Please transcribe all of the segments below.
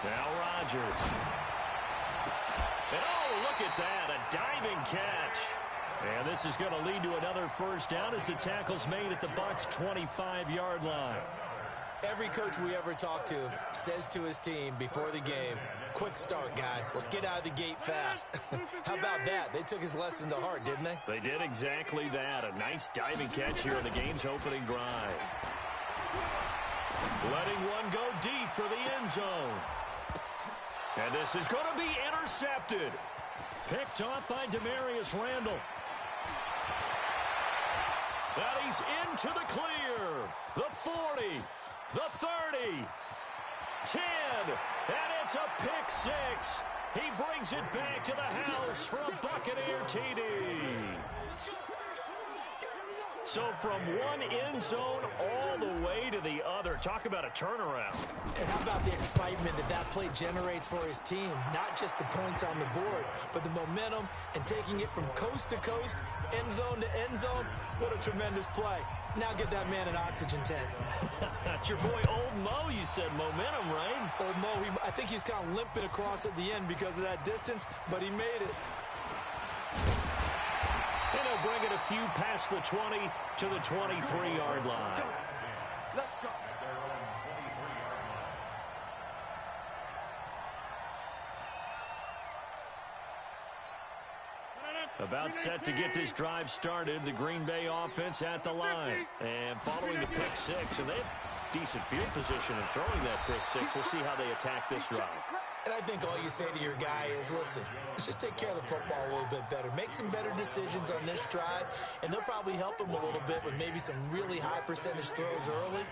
Now Rodgers. And oh, look at that, a diving catch. And this is going to lead to another first down as the tackle's made at the Bucs' 25-yard line. Every coach we ever talk to says to his team before the game, quick start, guys. Let's get out of the gate fast. How about that? They took his lesson to heart, didn't they? They did exactly that. A nice diving catch here in the game's opening drive. Letting one go deep for the end zone. And this is going to be intercepted. Picked off by Demarius Randall. That he's into the clear. The 40. The 30. 10. And it's a pick six. He brings it back to the house for a Buccaneer TD. So from one end zone all the way to the other. Talk about a turnaround. And how about the excitement that that play generates for his team? Not just the points on the board, but the momentum and taking it from coast to coast, end zone to end zone. What a tremendous play. Now get that man an oxygen tent. That's your boy Old Mo, you said. Momentum, right? Old Mo, I think he's kind of limping across at the end because of that distance, but he made it. And he'll bring it a few past the 20 to the 23-yard line. Let's go. About set to get this drive started, the Green Bay offense at the line. And following the pick six, and they have decent field position in throwing that pick six. We'll see how they attack this drive. And I think all you say to your guy is, listen, let's just take care of the football a little bit better. Make some better decisions on this drive, and they'll probably help him a little bit with maybe some really high percentage throws early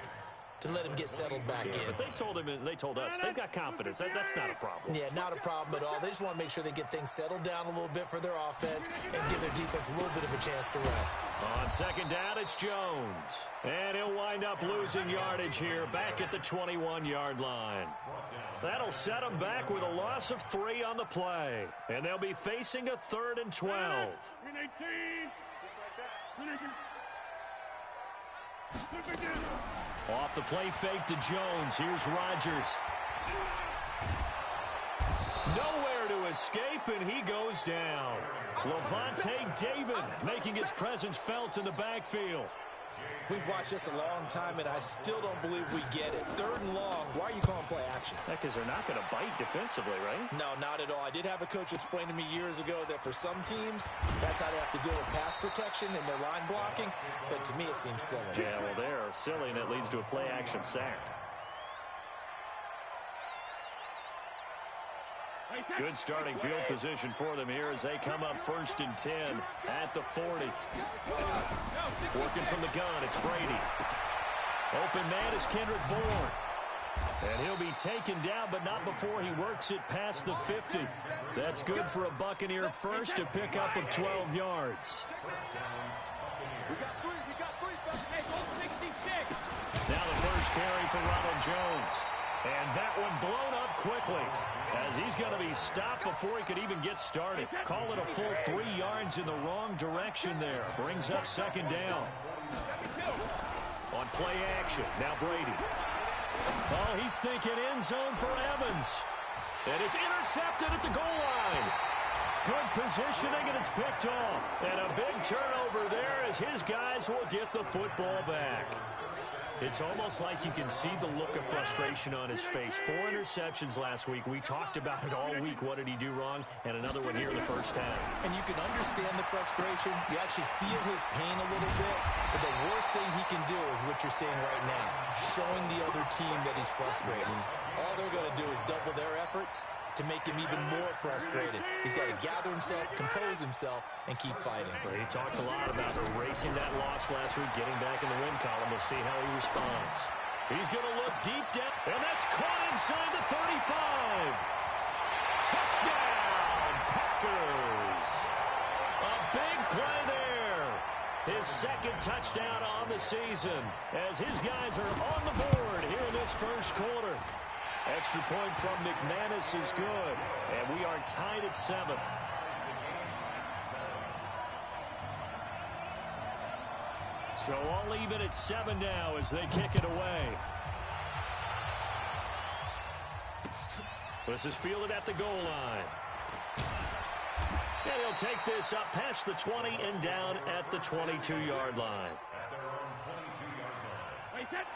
to let him get settled back in. But they told him, and they told us, they've got confidence. That's not a problem. Yeah, not a problem at all. They just want to make sure they get things settled down a little bit for their offense and give their defense a little bit of a chance to rest. On second down, it's Jones. And he'll wind up losing yardage here back at the 21-yard line. That'll set them back with a loss of 3 on the play. And they'll be facing a 3rd and 12. Off the play fake to Jones. Here's Rodgers. Nowhere to escape, and he goes down. Levante David making his presence felt in the backfield. We've watched this a long time, and I still don't believe we get it. 3rd and long. Why are you calling play action? Because they're not going to bite defensively, right? No, not at all. I did have a coach explain to me years ago that for some teams, that's how they have to deal with pass protection and their line blocking. But to me, it seems silly. Yeah, well, they're silly, and it leads to a play action sack. Good starting field position for them here as they come up 1st and 10 at the 40. Working from the gun, it's Brady. Open man is Kendrick Bourne. And he'll be taken down, but not before he works it past the 50. That's good for a Buccaneer first, to pick up of 12 yards. Now the first carry for Ronald Jones. And that one blown up quickly, as he's going to be stopped before he could even get started. Call it a full 3 yards in the wrong direction there. Brings up 2nd down. On play action, now Brady. Oh, he's thinking end zone for Evans. And it's intercepted at the goal line. Good positioning, and it's picked off. And a big turnover there as his guys will get the football back. It's almost like you can see the look of frustration on his face. 4 interceptions last week. We talked about it all week. What did he do wrong? And another one here in the first half. And you can understand the frustration. You actually feel his pain a little bit. But the worst thing he can do is what you're seeing right now, showing the other team that he's frustrated. All they're going to do is double their efforts to make him even more frustrated. He's got to gather himself, compose himself, and keep fighting. Well, he talked a lot about erasing that loss last week, getting back in the win column. We'll see how he responds. He's going to look deep down, and that's caught inside the 35. Touchdown, Packers. A big play there. His 2nd touchdown on the season, as his guys are on the board here in this first quarter. Extra point from McManus is good, and we are tied at 7. So all even at 7 now as they kick it away. This is fielded at the goal line. And he'll take this up past the 20 and down at the 22-yard line.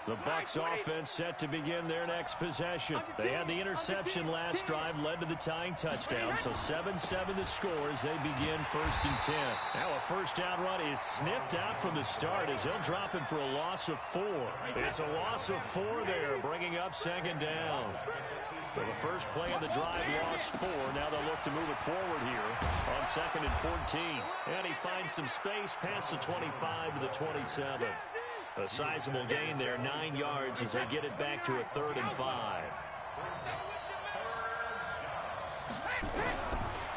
The Bucs offense set to begin their next possession. They had the interception last drive, led to the tying touchdown. So 7-7 the score as they begin 1st and 10. Now a first down run is sniffed out from the start as he'll drop him for a loss of 4. It's a loss of 4 there, bringing up 2nd down. So the first play of the drive lost 4. Now they'll look to move it forward here on 2nd and 14. And he finds some space past the 25 to the 27. A sizable gain there, 9 yards as they get it back to a 3rd and 5.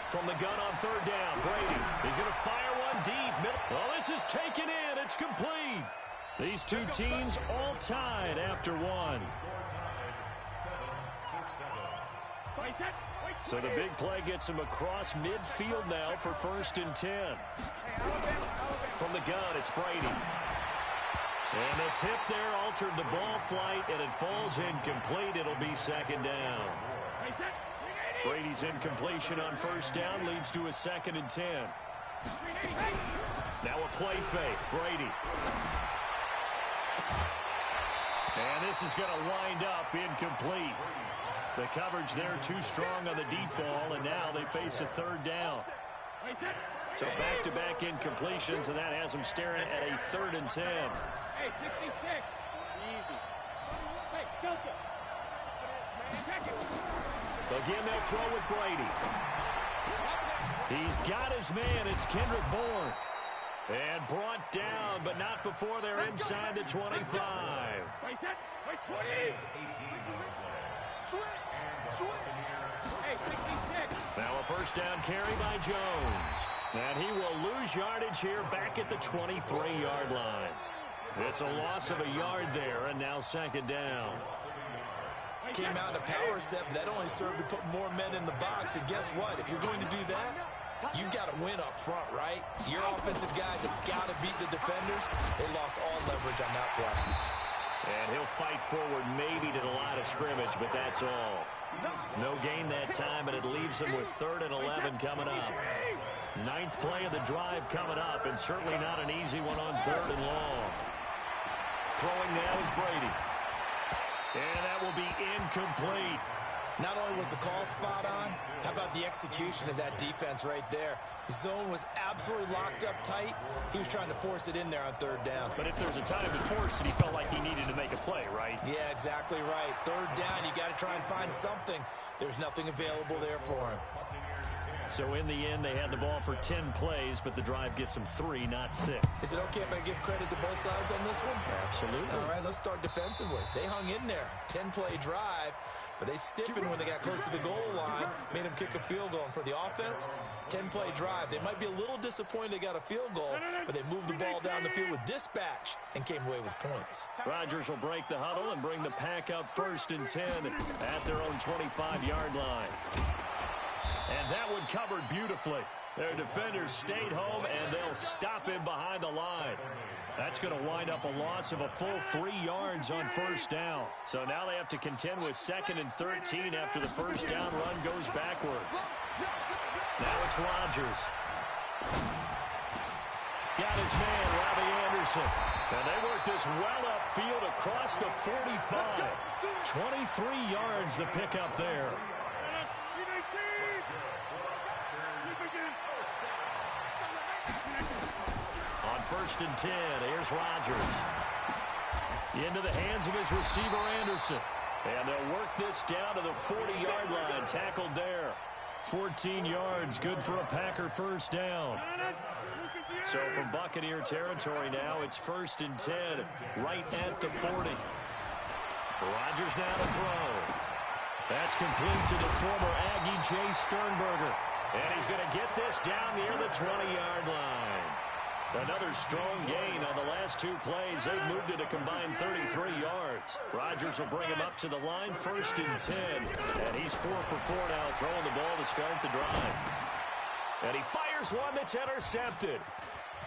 From the gun on 3rd down, Brady. He's going to fire one deep. Oh, this is taken in. It's complete. These two teams all tied after one. So the big play gets him across midfield now for 1st and 10. From the gun, it's Brady. And the tip there altered the ball flight, and it falls incomplete. It'll be 2nd down. Brady's incompletion on 1st down leads to a 2nd and 10. Now a play fake. Brady. And this is going to wind up incomplete. The coverage there too strong on the deep ball, and now they face a 3rd down. So back-to-back incompletions, and that has them staring at a 3rd and 10. Hey, 66. Easy. Hey, Delta. Again, they'll throw with Brady. He's got his man. It's Kendrick Bourne. And brought down, but not before they're inside the 25. Wait, 20. Now a 1st down carry by Jones. And he will lose yardage here back at the 23-yard line. It's a loss of a yard there, and now 2nd down. Came out in a power set, but that only served to put more men in the box. And guess what? If you're going to do that, you've got to win up front, right? Your offensive guys have got to beat the defenders. They lost all leverage on that play. And he'll fight forward maybe to the line of scrimmage, but that's all. No gain that time, and it leaves them with 3rd and 11 coming up. 9th play of the drive coming up, and certainly not an easy one on 3rd and long. Throwing now is Brady. And that will be incomplete. Not only was the call spot on, how about the execution of that defense right there? The zone was absolutely locked up tight. He was trying to force it in there on 3rd down. But if there's a time to force it, he felt like he needed to make a play, right? Yeah, exactly right. 3rd down, you got to try and find something. There's nothing available there for him. So in the end, they had the ball for 10 plays, but the drive gets them 3, not 6. Is it okay if I give credit to both sides on this one? Absolutely. All right, let's start defensively. They hung in there. 10-play drive, but they stiffened when they got close to the goal line, made them kick a field goal. And for the offense, 10-play drive. They might be a little disappointed they got a field goal, but they moved the ball down the field with dispatch and came away with points. Rodgers will break the huddle and bring the pack up 1st and 10 at their own 25-yard line. And that one covered beautifully. Their defenders stayed home, and they'll stop him behind the line. That's going to wind up a loss of a full 3 yards on 1st down. So now they have to contend with 2nd and 13 after the 1st down run goes backwards. Now it's Rodgers. Got his man, Robbie Anderson. And they work this well upfield across the 45. 23 yards the pickup there. On 1st and 10, here's Rodgers. Into the hands of his receiver, Anderson. And they'll work this down to the 40-yard line. Tackled there. 14 yards, good for a Packer 1st down. So from Buccaneer territory now, it's 1st and 10, right at the 40. Rodgers now to throw. That's complete to the former Aggie, Jay Sternberger. And he's going to get this down near the 20-yard line. Another strong gain on the last 2 plays. They've moved it a combined 33 yards. Rodgers will bring him up to the line, 1st and 10. And he's 4 for 4 now, throwing the ball to start the drive. And he fires one that's intercepted.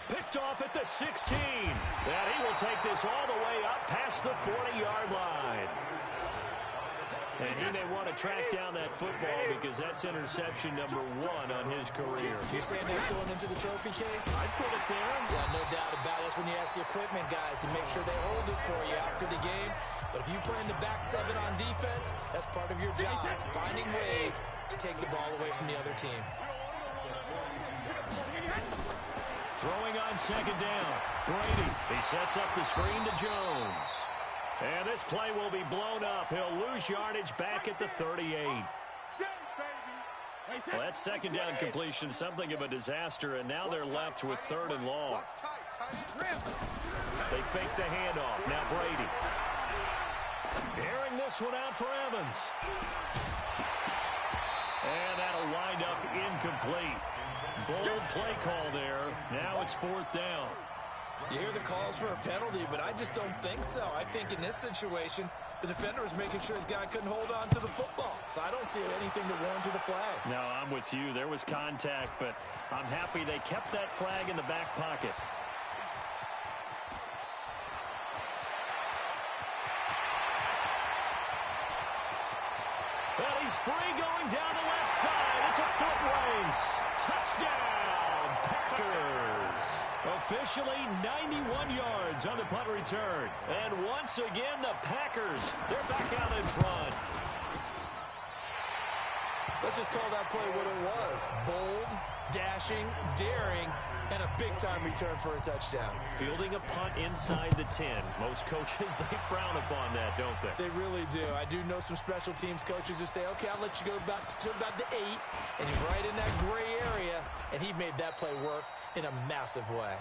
Picked off at the 16. And he will take this all the way up past the 40-yard line. And he may want to track down that football because that's interception number 1 on his career. You're saying that's going into the trophy case? I'd put it there. Yeah, no doubt about it. That's when you ask the equipment guys to make sure they hold it for you after the game. But if you play in the back 7 on defense, that's part of your job, finding ways to take the ball away from the other team. Throwing on second down. Brady. He sets up the screen to Jones. And this play will be blown up. He'll lose yardage back at the 38. Well, that second down completion, something of a disaster, and now they're left with 3rd and long. They fake the handoff. Now Brady. Airing this one out for Evans. And that'll wind up incomplete. Bold play call there. Now it's 4th down. You hear the calls for a penalty, but I just don't think so. I think in this situation, the defender was making sure his guy couldn't hold on to the football. So I don't see anything to warrant the flag. No, I'm with you. There was contact, but I'm happy they kept that flag in the back pocket. Well, he's free going down the left side. It's a foot race. Touchdown, Packers. Officially 91 yards on the punt return. And once again, the Packers, they're back out in front. Let's just call that play what it was. Bold, dashing, daring, and a big-time return for a touchdown. Fielding a punt inside the 10. Most coaches, they frown upon that, don't they? They really do. I do know some special teams coaches who say, okay, I'll let you go back to about the 8, and he's right in that gray area, and he made that play work in a massive way.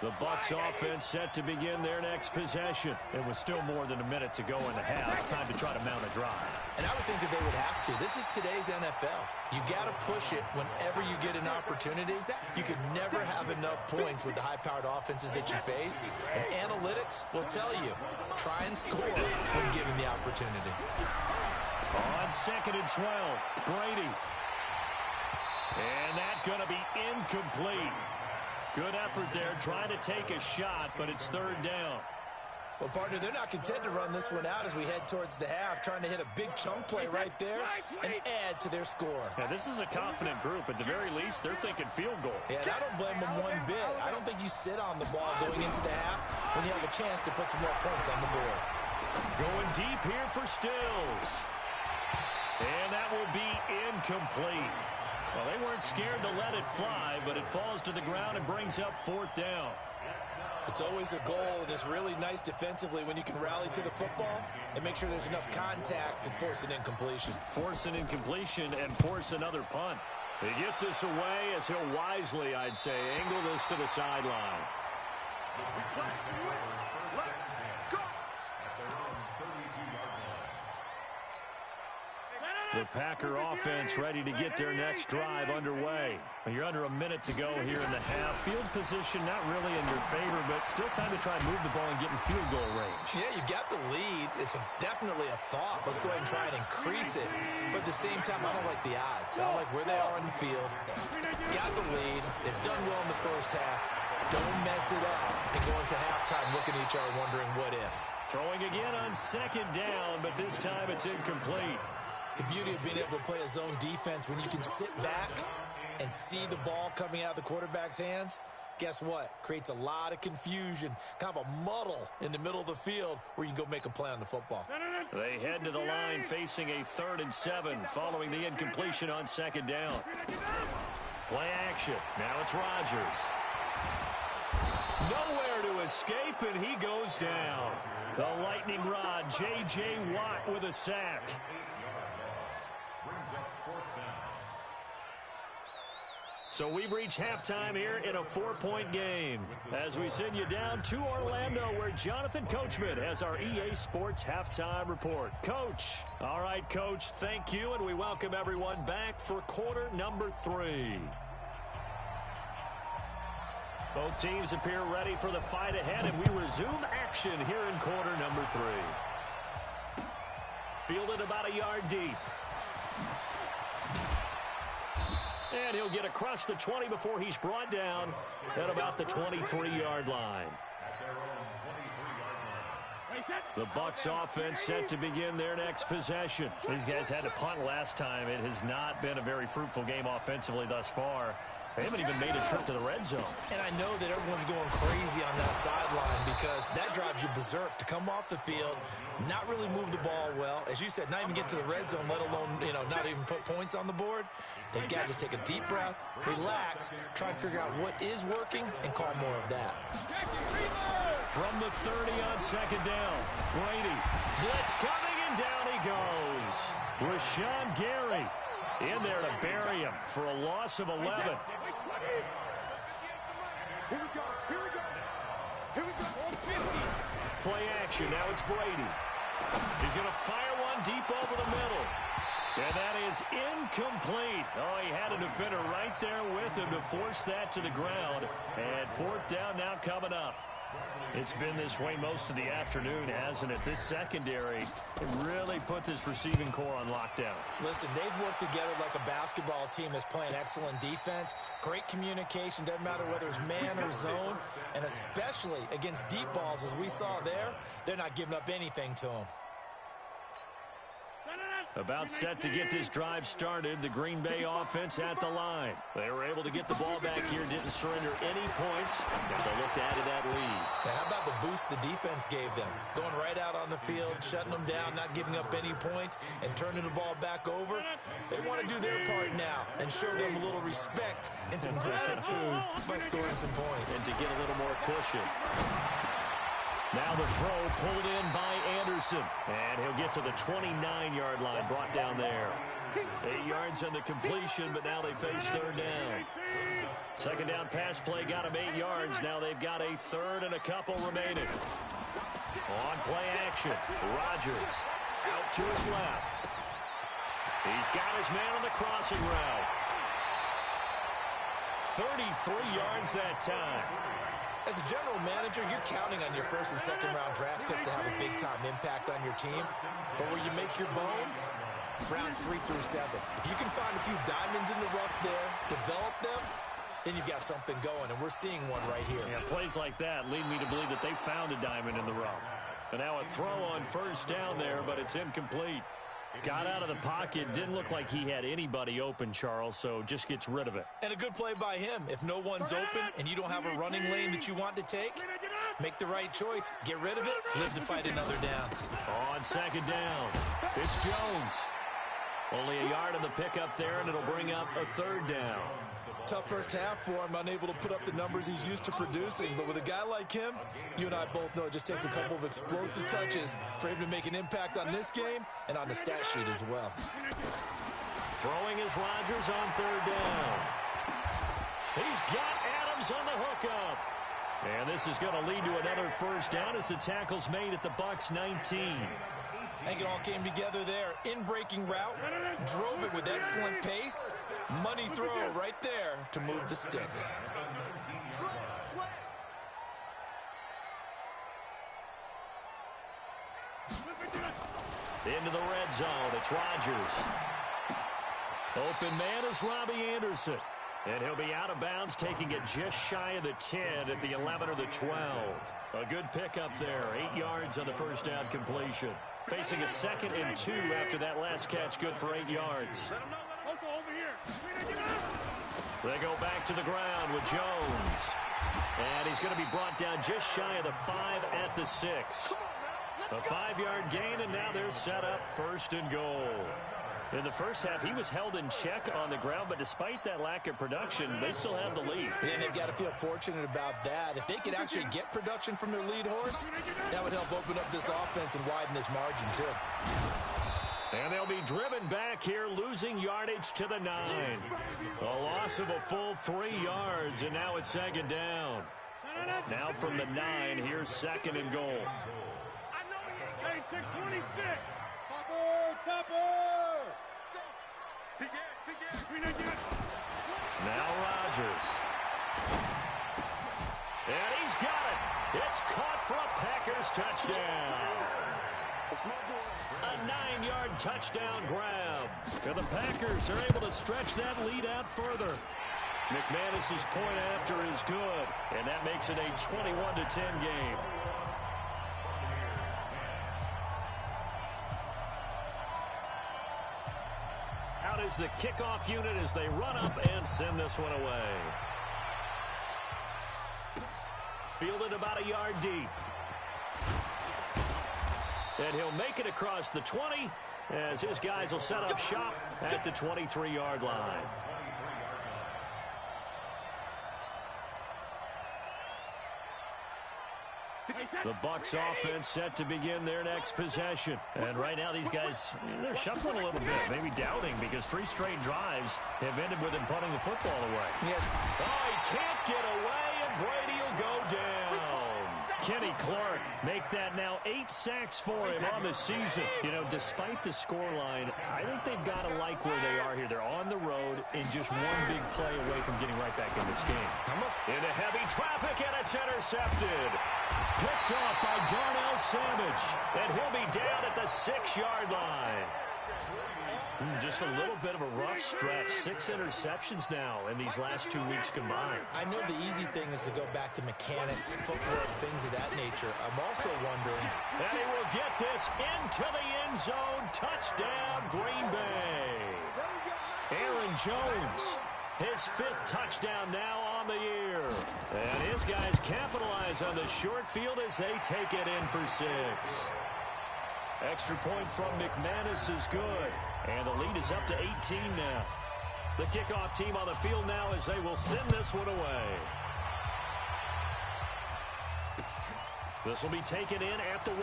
The Bucs offense set to begin their next possession. It was still more than a minute to go in the half. Time to try to mount a drive. And I would think that they would have to. This is today's NFL. You got to push it whenever you get an opportunity. You could never have enough points with the high-powered offenses that you face. And analytics will tell you, try and score when given the opportunity. On 2nd and 12, Brady. And that's going to be incomplete. Good effort there, trying to take a shot, but it's 3rd down. Well, partner, they're not content to run this one out as we head towards the half, trying to hit a big chunk play right there and add to their score. Yeah, this is a confident group. At the very least, they're thinking field goal. Yeah, and I don't blame them one bit. I don't think you sit on the ball going into the half when you have a chance to put some more points on the board. Going deep here for Stills. And that will be incomplete. Well, they weren't scared to let it fly, but it falls to the ground and brings up 4th down. It's always a goal, and it's really nice defensively when you can rally to the football and make sure there's enough contact to force an incompletion. Force an incompletion and force another punt. He gets this away as he'll wisely, I'd say, angle this to the sideline. The Packer offense ready to get their next drive underway. You're under a minute to go here in the half. Field position not really in your favor, but still time to try and move the ball and get in field goal range. Yeah, you got the lead. It's definitely a thought. Let's go ahead and try and increase it. But at the same time, I don't like the odds. I don't like where they are on the field. Got the lead. They've done well in the first half. Don't mess it up and go into halftime looking at each other wondering what if. Throwing again on 2nd down, but this time it's incomplete. The beauty of being able to play a zone defense when you can sit back and see the ball coming out of the quarterback's hands, guess what? Creates a lot of confusion, kind of a muddle in the middle of the field where you can go make a play on the football. They head to the line facing a 3rd and 7 following the incompletion on 2nd down. Play action. Now it's Rodgers. Nowhere to escape, and he goes down. The lightning rod, J.J. Watt with a sack. So we've reached halftime here in a 4-point game as we send you down to Orlando where Jonathan Coachman has our EA Sports halftime report. Coach. All right, Coach, thank you, and we welcome everyone back for quarter number 3. Both teams appear ready for the fight ahead, and we resume action here in quarter number 3. Fielded about a yard deep. And he'll get across the 20 before he's brought down at about the 23-yard line. The Bucs offense set to begin their next possession. These guys had to punt last time. It has not been a very fruitful game offensively thus far. They haven't even made a trip to the red zone. And I know that everyone's going crazy on that sideline because that drives you berserk to come off the field, not really move the ball well. As you said, not even get to the red zone, let alone, not even put points on the board. They've got to just take a deep breath, relax, try and figure out what is working, and call more of that. From the 30 on second down, Brady. Blitz coming, and down he goes. Rashawn Gary in there to bury him for a loss of 11. Here we go. Play action. Now it's Brady. He's going to fire one deep over the middle. And that is incomplete. Oh, he had a defender right there with him to force that to the ground. And fourth down now coming up. It's been this way most of the afternoon, hasn't it? This secondary really put this receiving core on lockdown. Listen, they've worked together like a basketball team that's playing excellent defense. Great communication, doesn't matter whether it's man or zone. And especially against deep balls, as we saw there, they're not giving up anything to them. About set to get this drive started, the Green Bay offense at the line. They were able to get the ball back here, didn't surrender any points, and they looked to add to that lead. Now, how about the boost the defense gave them? Going right out on the field, shutting them down, not giving up any points, and turning the ball back over. They want to do their part now and show them a little respect and some gratitude by scoring some points. And to get a little more cushion. Now the throw pulled in by Anderson. And he'll get to the 29-yard line, brought down there. 8 yards on the completion, but now they face third down. Second down pass play got him 8 yards. Now they've got a third and a couple remaining. On play action, Rodgers out to his left. He's got his man on the crossing route. 33 yards that time. As a general manager, you're counting on your first and second round draft picks to have a big-time impact on your team. But where you make your bones, rounds 3 through 7. If you can find a few diamonds in the rough there, develop them, then you've got something going, and we're seeing one right here. Yeah, plays like that lead me to believe that they found a diamond in the rough. And now a throw on first down there, but it's incomplete. Got out of the pocket. Didn't look like he had anybody open, Charles, so just gets rid of it. And a good play by him. If no one's open and you don't have a running lane that you want to take, make the right choice. Get rid of it. Live to fight another down. On second down, it's Jones. Only a yard on the pickup there, and it'll bring up a third down. Tough first half for him, unable to put up the numbers he's used to producing. But with a guy like him, you and I both know it just takes a couple of explosive touches for him to make an impact on this game and on the stat sheet as well. Throwing is Rodgers on third down. He's got Adams on the hookup. And this is going to lead to another first down as the tackle's made at the Bucs 19. I think it all came together there. In-breaking route, drove it with excellent pace. Money throw right there to move the sticks. Into the red zone, it's Rodgers. Open man is Robbie Anderson. And he'll be out of bounds, taking it just shy of the 10 at the 11 or the 12. A good pickup there, 8 yards on the first down completion. Facing a 2nd and 2 after that last catch, good for 8 yards. They go back to the ground with Jones. And he's going to be brought down just shy of the 5 at the 6. A 5-yard gain, and now they're set up 1st and goal. In the first half, he was held in check on the ground, but despite that lack of production, they still have the lead. And they've got to feel fortunate about that. If they could actually get production from their lead horse, that would help open up this offense and widen this margin, too. And they'll be driven back here, losing yardage to the 9. A loss of a full 3 yards, and now it's 2nd down. Now from the 9, here's 2nd and goal. Hey, 626. Topper. Now Rodgers. And he's got it. It's caught for a Packers touchdown. A 9-yard touchdown grab. And the Packers are able to stretch that lead out further. McManus's point after is good, and that makes it a 21-10 game. Out is the kickoff unit as they run up and send this one away. Fielded about a yard deep. And he'll make it across the 20 as his guys will set up shop at the 23-yard line. The Bucs offense set to begin their next possession. And right now these guys, they're shuffling a little bit, maybe doubting, because 3 straight drives have ended with him punting the football away. Yes. Oh, he can't get away, and Brady will go down. Kenny Clark make that now 8 sacks for him on the season. You know, despite the scoreline, I think they've got to like where they are here. They're on the road and just one big play away from getting right back in this game. Into heavy traffic, and it's intercepted. Picked off by Darnell Savage, and he'll be down at the 6-yard line. Just a little bit of a rough stretch. 6 interceptions now in these last 2 weeks combined. I know the easy thing is to go back to mechanics, footwork, things of that nature. I'm also wondering. And he will get this into the end zone. Touchdown, Green Bay. Aaron Jones, his 5th touchdown now on the year. And his guys capitalize on the short field as they take it in for 6. Extra point from McManus is good. And the lead is up to 18 now. The kickoff team on the field now as they will send this one away. This will be taken in at the 1.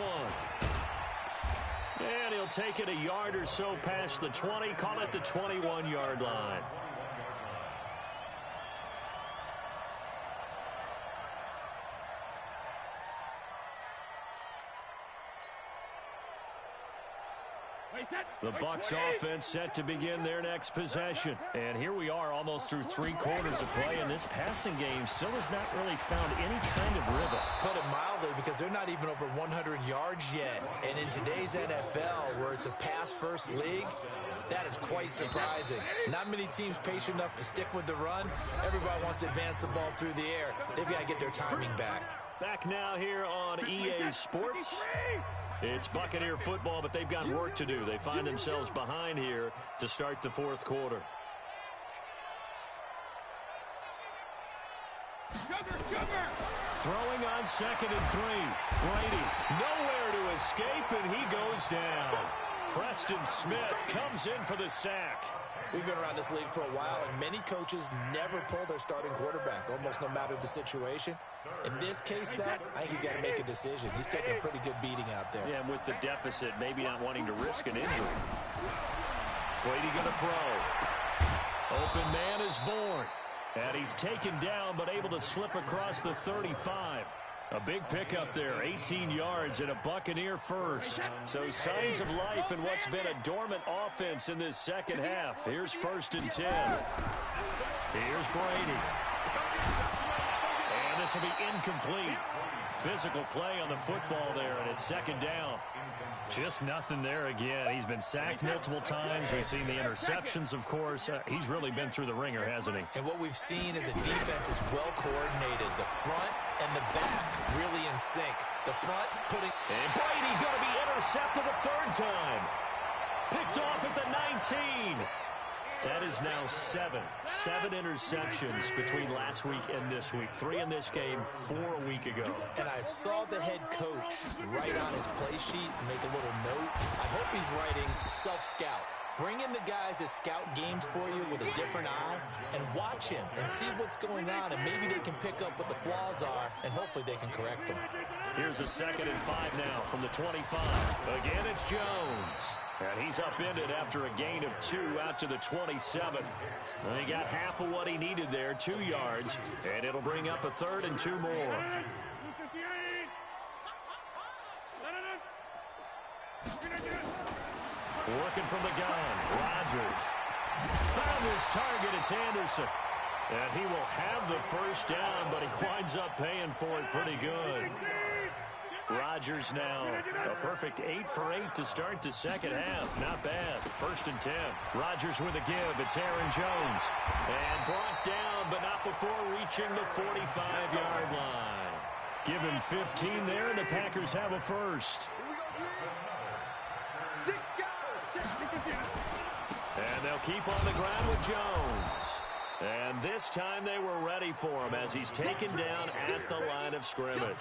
And he'll take it a yard or so past the 20. Call it the 21-yard line. The Bucs offense set to begin their next possession. And here we are almost through 3 quarters of play, and this passing game still has not really found any kind of rhythm. Put it mildly, because they're not even over 100 yards yet. And in today's NFL, where it's a pass-first league, that is quite surprising. Not many teams patient enough to stick with the run. Everybody wants to advance the ball through the air. They've got to get their timing back. Back now here on EA Sports. It's Buccaneer football, but they've got work to do. They find themselves behind here to start the 4th quarter. Throwing on 2nd and 3. Brady nowhere to escape, and he goes down. Preston Smith comes in for the sack. We've been around this league for a while, and many coaches never pull their starting quarterback, almost no matter the situation. In this case, though, I think he's got to make a decision. He's taking a pretty good beating out there. Yeah, and with the deficit, maybe not wanting to risk an injury. Brady going to throw. Open man is born. And he's taken down, but able to slip across the 35. A big pickup there, 18 yards and a Buccaneer first. So signs of life in what's been a dormant offense in this second half. Here's 1st and 10. Here's Brady. And this will be incomplete. Physical play on the football there, and it's 2nd down. Just nothing there again. He's been sacked multiple times. We've seen the interceptions, of course. He's really been through the ringer, hasn't he? And what we've seen is a defense is well coordinated. The front and the back really in sync. The front putting... And Brady going to be intercepted a 3rd time. Picked off at the 19. That is now 7 interceptions between last week and this week. 3 in this game, 4 a week ago. And I saw the head coach write on his play sheet, make a little note. I hope he's writing self-scout. Bring in the guys that scout games for you with a different eye and watch him and see what's going on, and maybe they can pick up what the flaws are, and hopefully they can correct them. Here's a 2nd and 5 now from the 25. Again, it's Jones. And he's upended after a gain of 2 out to the 27. And he got half of what he needed there, 2 yards. And it'll bring up a 3rd and 2 more. Working from the gun, Rodgers. Found his target, it's Anderson. And he will have the 1st down, but he winds up paying for it pretty good. Rodgers now a perfect 8 for 8 to start the second half. Not bad. 1st and 10. Rodgers with a give. It's Aaron Jones. And brought down, but not before reaching the 45-yard line. Give him 15 there, and the Packers have a first. And they'll keep on the ground with Jones. And this time they were ready for him as he's taken down at the line of scrimmage.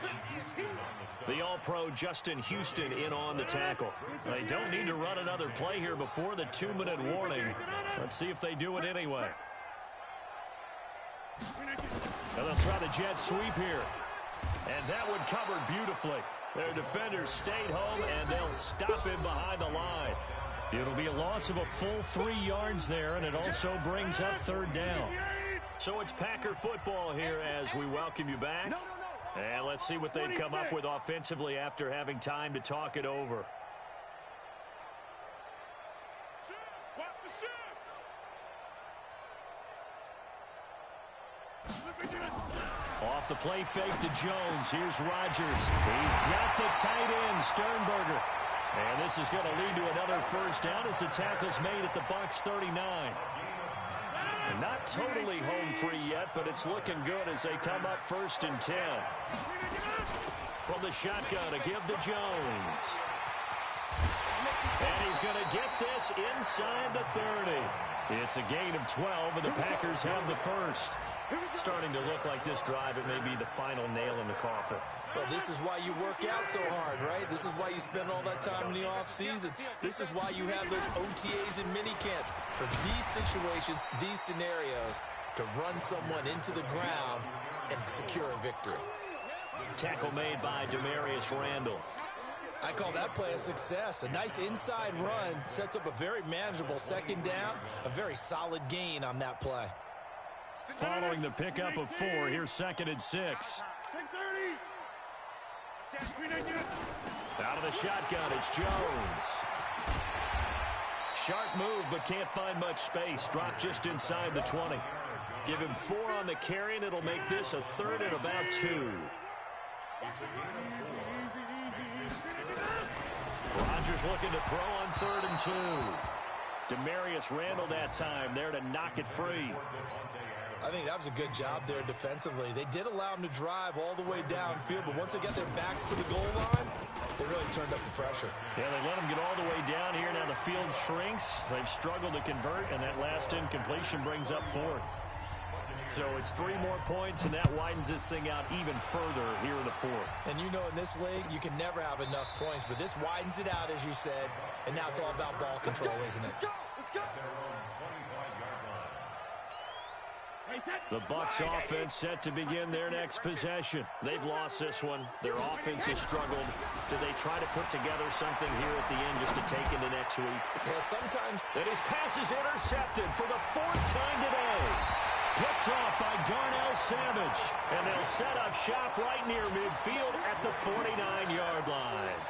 The All-Pro Justin Houston in on the tackle. They don't need to run another play here before the 2-minute warning. Let's see if they do it anyway. And they'll try the jet sweep here. And that one covered beautifully. Their defenders stayed home, and they'll stop him behind the line. It'll be a loss of a full 3 yards there, and it also brings up 3rd down. So it's Packer football here as we welcome you back. And let's see what they've come up with offensively after having time to talk it over. Off the play fake to Jones. Here's Rodgers. He's got the tight end, Sternberger. And this is going to lead to another first down as the tackle's made at the Bucs 39. Not totally home free yet, but it's looking good as they come up 1st and 10. From the shotgun, a give to Jones. And he's going to get this inside the 30. It's a gain of 12, and the Packers have the first. Starting to look like this drive, it may be the final nail in the coffin. Well, this is why you work out so hard, right? This is why you spend all that time in the offseason. This is why you have those OTAs and minicamps. For these situations, these scenarios, to run someone into the ground and secure a victory. Tackle made by Demarius Randall. I call that play a success. A nice inside run sets up a very manageable 2nd down. A very solid gain on that play. Following the pickup of 4, here's 2nd and 6. Out of the shotgun, it's Jones. Sharp move, but can't find much space. Drop just inside the 20. Give him 4 on the carry, and it'll make this a 3rd and about 2. Rodgers looking to throw on 3rd and 2. Demarius Randall that time there to knock it free. I think that was a good job there defensively. They did allow them to drive all the way downfield, but once they got their backs to the goal line, they really turned up the pressure. Yeah, they let them get all the way down here. Now the field shrinks. They've struggled to convert, and that last incompletion brings up 4th. So it's 3 more points, and that widens this thing out even further here in the 4th. And you know in this league, you can never have enough points, but this widens it out, as you said, and now it's all about ball control, isn't it? The Bucs offense set to begin their next possession. They've lost this one. Their offense has struggled. Do they try to put together something here at the end just to take into next week? Yeah, sometimes. And his pass is intercepted for the 4th time today. Picked off by Darnell Savage. And they'll set up shop right near midfield at the 49-yard line.